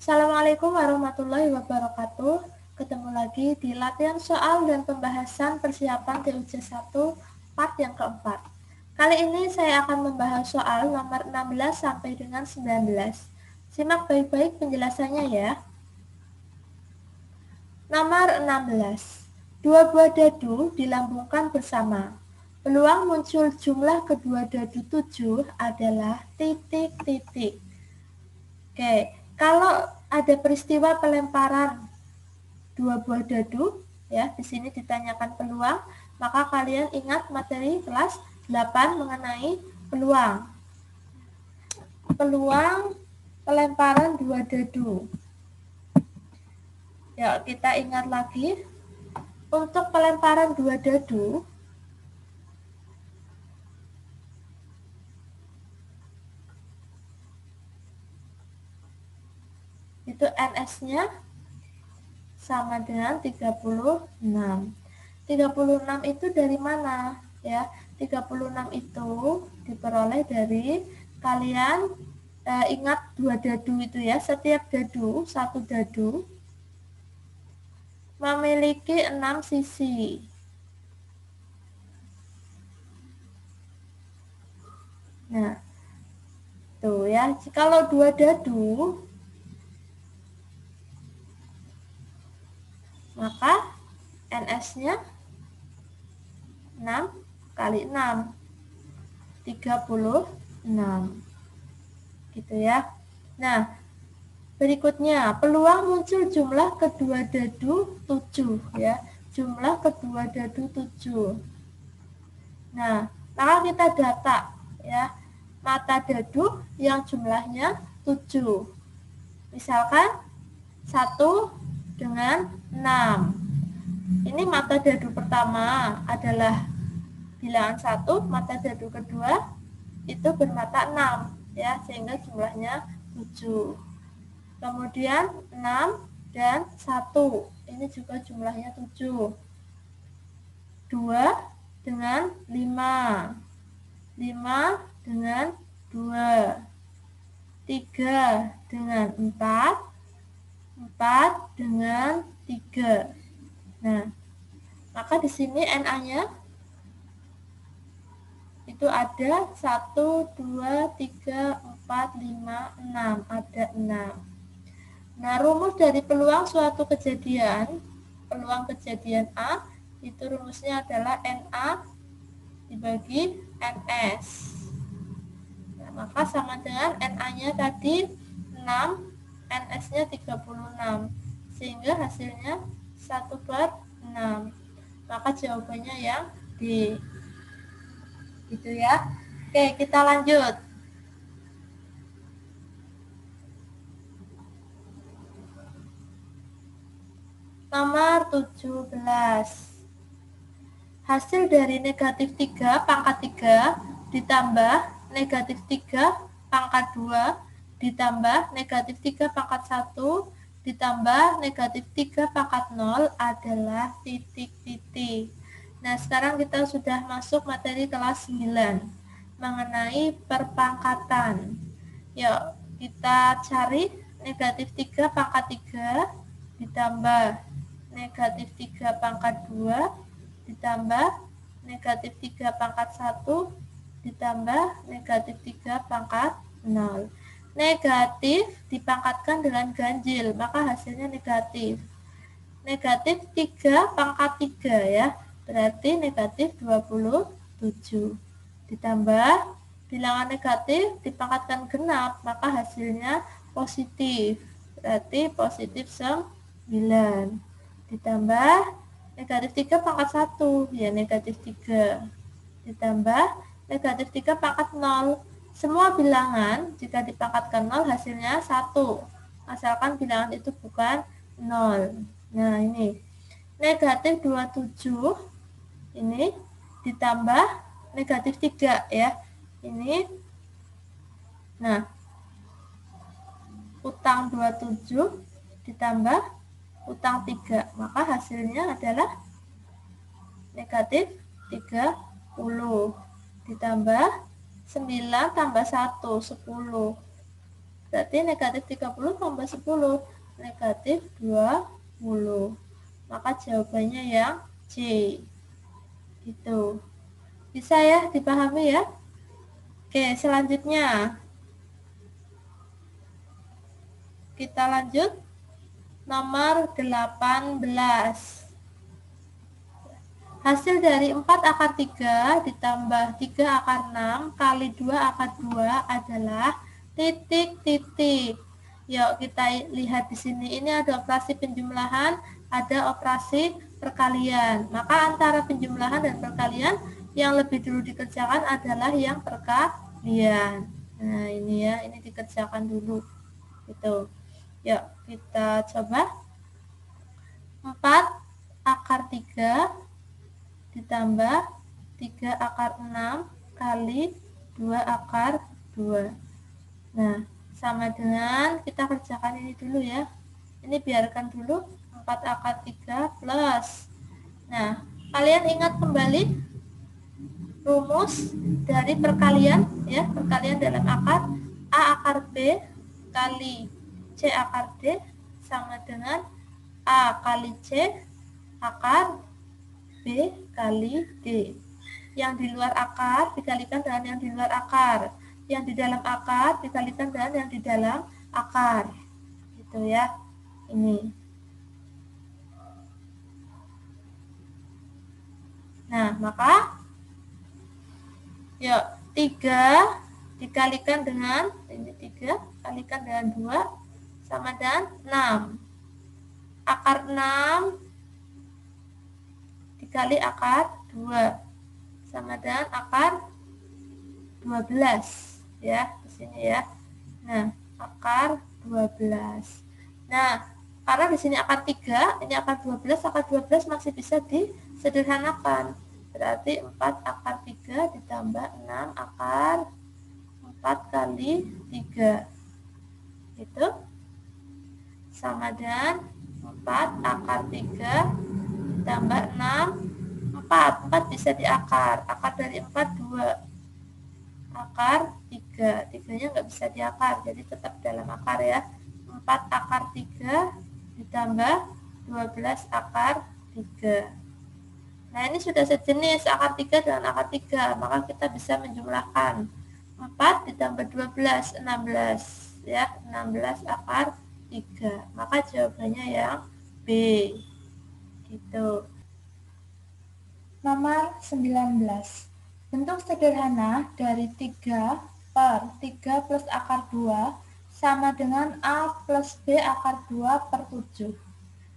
Assalamualaikum warahmatullahi wabarakatuh. Ketemu lagi di latihan soal dan pembahasan persiapan TUJ 1 part yang keempat. Kali ini saya akan membahas soal nomor 16 sampai dengan 19. Simak baik-baik penjelasannya ya. Nomor 16. Dua buah dadu dilambungkan bersama. Peluang muncul jumlah kedua dadu 7 adalah titik-titik. Oke, kalau ada peristiwa pelemparan dua buah dadu, ya, di sini ditanyakan peluang, maka kalian ingat materi kelas 8 mengenai peluang. Peluang pelemparan dua dadu. Ya, kita ingat lagi, untuk pelemparan dua dadu, itu NS-nya sama dengan 36. 36 itu dari mana? Ya, 36 itu diperoleh dari kalian ingat dua dadu itu ya. Setiap dadu, satu dadu memiliki 6 sisi. Nah, tuh ya. Kalau dua dadu, maka NS-nya 6 kali 6, 36. Gitu ya. Nah, berikutnya, peluang muncul jumlah kedua dadu 7 ya. Jumlah kedua dadu 7. Nah, maka kita data ya. Mata dadu yang jumlahnya 7. Misalkan 1 dengan 6. Ini mata dadu pertama adalah bilangan 1, mata dadu kedua itu bermata 6 ya, sehingga jumlahnya 7. Kemudian 6 dan 1. Ini juga jumlahnya 7. 2 dengan 5. 5 dengan 2. 3 dengan 4. 4 dengan 3. Nah, maka di sini NA-nya itu ada 1, 2, 3, 4, 5, 6. Ada 6. Nah, rumus dari peluang suatu kejadian, peluang kejadian A, itu rumusnya adalah NA dibagi NS. Nah, maka sama dengan NA-nya tadi 6, NS-nya 36. Sehingga hasilnya 1/6. Maka jawabannya yang D. Gitu ya. Oke, kita lanjut. Nomor 17. Hasil dari negatif 3 pangkat 3 ditambah negatif 3 pangkat 2 ditambah negatif 3 pangkat 1 ditambah negatif 3 pangkat 0 adalah titik-titik. Nah, sekarang kita sudah masuk materi kelas 9 mengenai perpangkatan. Yuk, kita cari negatif 3 pangkat 3 ditambah negatif 3 pangkat 2 ditambah negatif 3 pangkat 1 ditambah negatif 3 pangkat 0. Negatif dipangkatkan dengan ganjil, maka hasilnya negatif. Negatif 3 pangkat 3 ya, berarti negatif 27. Ditambah bilangan negatif dipangkatkan genap, maka hasilnya positif, berarti positif 9. Ditambah negatif 3 pangkat 1, ya negatif 3. Ditambah negatif 3 pangkat 0. Semua bilangan jika dipangkatkan 0 hasilnya 1. Asalkan bilangan itu bukan 0. Nah, ini negatif 27 ini ditambah negatif 3 ya. Ini, nah, utang 27 ditambah utang 3, maka hasilnya adalah negatif 30 ditambah 9 tambah 1, 10. berarti negatif 30 tambah 10, negatif 20. Maka jawabannya yang C. Itu. Bisa ya dipahami ya? Oke, selanjutnya kita lanjut nomor 18. Hasil dari 4 akar 3 ditambah 3 akar 6 kali 2 akar 2 adalah titik-titik. Yuk kita lihat di sini. Ini ada operasi penjumlahan, ada operasi perkalian. Maka antara penjumlahan dan perkalian yang lebih dulu dikerjakan adalah yang perkalian. Nah, ini ya, ini dikerjakan dulu. Gitu. Yuk, kita coba. 4 akar 3 ditambah 3 akar 6 kali 2 akar 2. Nah, sama dengan kita kerjakan ini dulu ya. Ini biarkan dulu 4 akar 3 plus. Nah, kalian ingat kembali rumus dari perkalian ya, perkalian dalam akar. A akar B kali C akar D sama dengan A kali C akar B kali D. Yang di luar akar dikalikan dengan yang di luar akar. Yang di dalam akar dikalikan dengan yang di dalam akar. Gitu ya. Ini. Nah, maka yuk 3 dikalikan dengan ini 3 kalikan dengan 2 sama dengan 6. Akar 6 dikali akar 2 sama dengan akar 12 ya, di sini ya. Nah, akar 12. Nah, karena di sini akar 3, ini akar 12 masih bisa disederhanakan. Berarti 4 akar 3 ditambah 6 akar 4 kali 3. Itu sama dengan 4 akar 3 ditambah 6, 4 bisa diakar. Akar dari 4, 2. Akar 3. 3-nya nggak bisa diakar, jadi tetap dalam akar ya. 4 akar 3 ditambah 12 akar 3. Nah, ini sudah sejenis akar 3 dengan akar 3, maka kita bisa menjumlahkan 4 ditambah 12, 16 ya, 16 akar 3. Maka jawabannya yang B. Gitu. Nomor 19. Bentuk sederhana dari 3 per 3 plus akar 2 sama dengan A plus B akar 2 per 7.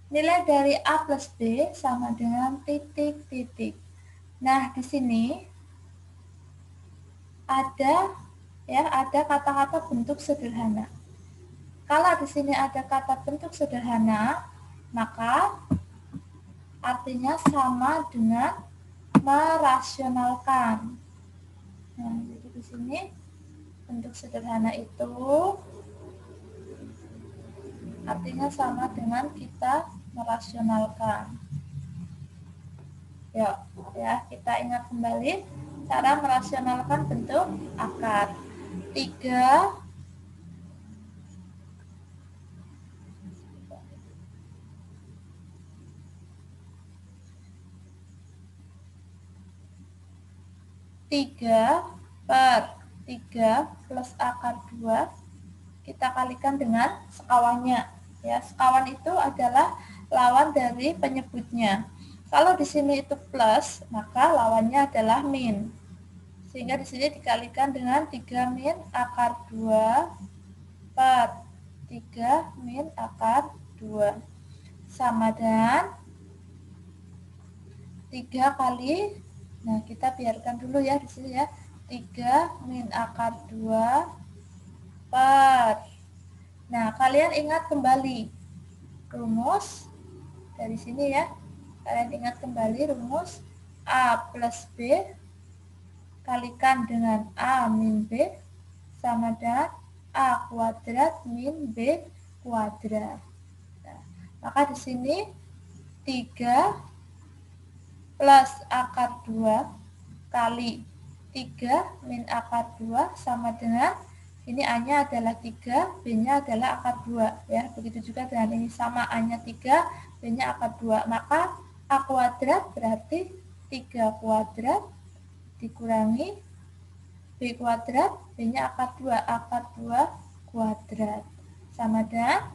Nilai dari A plus B sama dengan titik-titik. Nah, di sini ada kata-kata bentuk sederhana. Kalau di sini ada kata bentuk sederhana, maka artinya sama dengan merasionalkan. Nah, jadi di sini bentuk sederhana itu artinya sama dengan kita merasionalkan. Yuk, ya, kita ingat kembali cara merasionalkan bentuk akar. 3 per 3 plus akar 2 kita kalikan dengan sekawannya. Ya, sekawan itu adalah lawan dari penyebutnya. Kalau di sini itu plus, maka lawannya adalah min. Sehingga di sini dikalikan dengan 3 min akar 2 per 3 min akar 2 sama dengan 3 kali, nah kita biarkan dulu ya di sini ya, 3 min akar 2 per. Nah, kalian ingat kembali rumus dari sini ya. Kalian ingat kembali rumus A plus B kalikan dengan A min B sama dengan A kuadrat min B kuadrat. Nah, maka di sini 3 plus akar 2 kali 3 min akar 2 sama dengan Ini A-nya adalah 3, B-nya adalah akar 2 ya. Begitu juga dengan ini, sama A-nya 3, B-nya akar 2. Maka A kuadrat berarti 3 kuadrat dikurangi B kuadrat, B-nya akar 2, akar 2 kuadrat. Sama dengan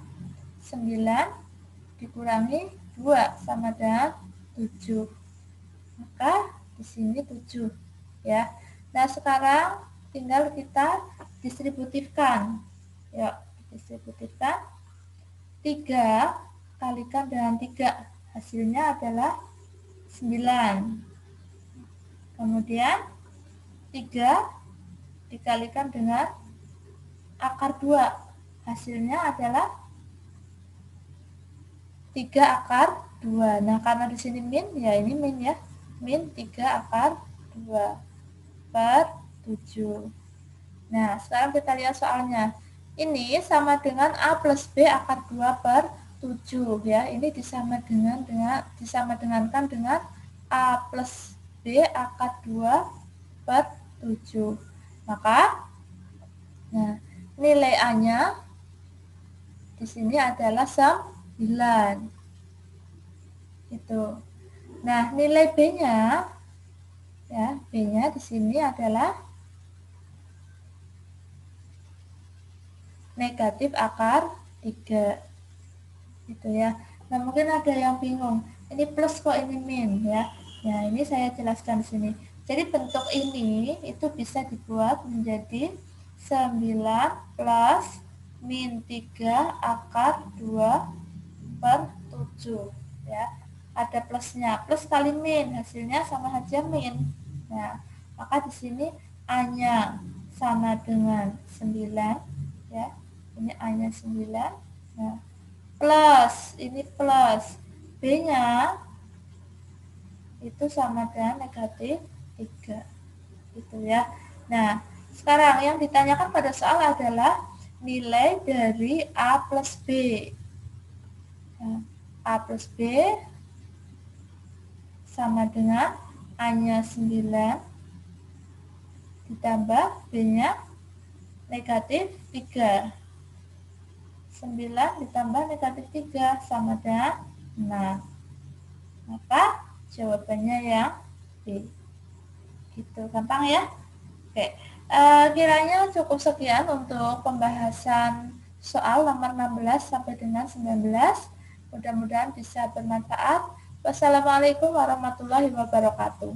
9 dikurangi 2 sama dengan 7. Maka di sini 7 ya. Nah, sekarang tinggal kita distributifkan. Yuk, distributifkan. 3 kalikan dengan 3. Hasilnya adalah 9. Kemudian 3 dikalikan dengan akar 2. Hasilnya adalah 3 akar 2. Nah, karena di sini min, ya ini min ya. Min 3 akar 2 per 7. Nah, sekarang kita lihat soalnya. Ini sama dengan A plus B akar 2 per 7 ya. Ini disama dengankan dengan A plus B akar 2 per 7. Maka nah, nilai A-nya di sini adalah 9. Itu. Nah, nilai B-nya ya, B-nya di sini adalah negatif akar 3. Gitu ya. Nah, mungkin ada yang bingung. Ini plus kok ini min ya. Nah, ini saya jelaskan di sini. Jadi bentuk ini itu bisa dibuat menjadi 9 plus min 3 akar 2 per 7 ya. Ada plusnya, plus kali min, hasilnya sama saja min. Nah, maka di sini A-nya sama dengan 9 ya. Ini A-nya 9. Nah, plus, ini plus. B-nya itu sama dengan negatif 3. Gitu ya. Nah, sekarang yang ditanyakan pada soal adalah nilai dari A plus B. Nah, A plus B sama dengan A-nya 9 ditambah B-nya negatif 3. 9 ditambah negatif 3 sama dengan 6. Maka jawabannya yang B. Gitu, gampang ya? Oke, kiranya cukup sekian untuk pembahasan soal nomor 16 sampai dengan 19. Mudah-mudahan bisa bermanfaat. Wassalamualaikum warahmatullahi wabarakatuh.